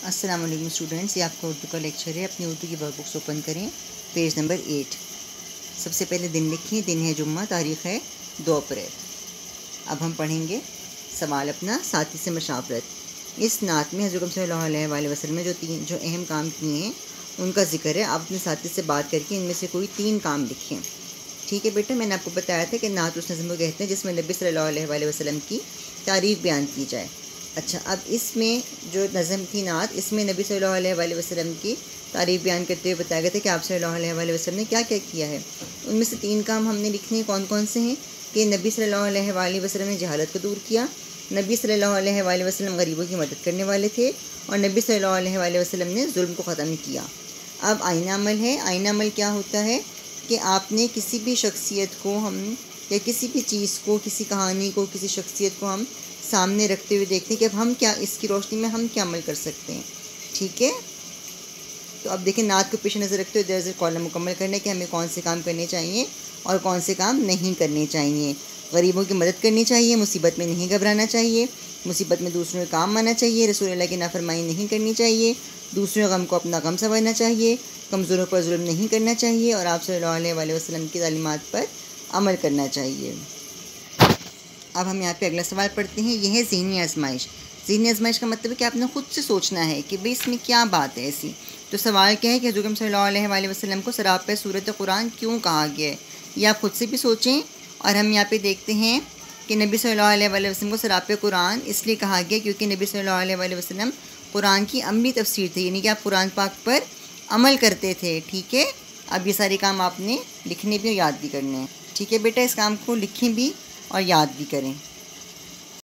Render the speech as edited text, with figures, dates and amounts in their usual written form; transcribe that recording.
अस्सलाम वालेकुम स्टूडेंट्स, ये आपका उर्दू का लेक्चर है। अपनी उर्दू की वर्कबुक्स ओपन करें, पेज नंबर 8। सबसे पहले दिन लिखिए। दिन है जुम्मा, तारीख़ है 2 अप्रैल। अब हम पढ़ेंगे सवाल अपना साथी से मशावरत। इस नात में हज़रत सल्लल्लाहु अलैहि वसल्लम ने जो अहम काम किए हैं उनका ज़िक्र है। आप अपने साथी से बात करके इनमें से कोई 3 काम लिखें। ठीक है बेटा, मैंने आपको बताया था कि नात उस नज़्म को कहते हैं जिसमें नबी सल्लल्लाहु अलैहि वसल्लम की तारीफ़ बयान की जाए। अच्छा, अब इसमें जो नज़म थी नात, इसमें नबी सल्लल्लाहु अलैहि वसल्लम की तारीफ़ बयान करते हुए बताया गया था कि आप सल्लल्लाहु अलैहि वसल्लम ने क्या क्या किया है। उनमें से 3 काम हमने लिखने हैं। कौन कौन से हैं कि नबी सल्लल्लाहु अलैहि वसल्लम ने जहालत को दूर किया, नबी सल्लल्लाहु अलैहि वसल्लम गरीबों की मदद करने वाले थे, और नबी सल्लल्लाहु अलैहि वसल्लम ने जुल्म को ख़त्म किया। अब आईना अमल है। आईना अमल क्या होता है कि आपने किसी भी शख्सियत को हम या किसी भी चीज़ को, किसी कहानी को, किसी शख्सियत को हम सामने रखते हुए देखते हैं कि अब हम क्या, इसकी रोशनी में हम क्या अमल कर सकते हैं। ठीक है, तो अब देखिए, नात को पेश नज़र रखते हुए दरअसल कॉलम मुकम्मल करने के हमें कौन से काम करने चाहिए और कौन से काम नहीं करने चाहिए। गरीबों की मदद करनी चाहिए, मुसीबत में नहीं घबराना चाहिए, मुसीबत में दूसरों के काम आना चाहिए, रसूल अल्लाह की नाफरमानी नहीं करनी चाहिए, दूसरों गम को अपना गम समझना चाहिए, कमज़ोरों पर जुल्म नहीं करना चाहिए, और आप सल्लल्लाहु अलैहि वसल्लम की तालीमात पर अमल करना चाहिए। अब हम यहाँ पे अगला सवाल पढ़ते हैं। यह है ज़हनी आजमाइश। ज़हनी आजमाइश का मतलब है कि आपने ख़ुद से सोचना है कि भाई इसमें क्या बात है ऐसी। तो सवाल क्या है कि हज़रत सल्लल्लाहु अलैहि वसल्लम को सरापे सूरत कुरान क्यों कहा गया है, ये आप ख़ुद से भी सोचें। और हम यहाँ पे देखते हैं कि नबी सल्लल्लाहु अलैहि वसल्लम को सरापे कुरान इसलिए कहा गया क्योंकि नबी सल्लल्लाहु अलैहि वसल्लम कुरान की अमली तफसीर थे, यानी कि आप कुरान पाक पर अमल करते थे। ठीक है, अब ये सारे काम आपने लिखने भी और याद भी करने हैं। ठीक है बेटा, इस काम को लिखें भी और याद भी करें।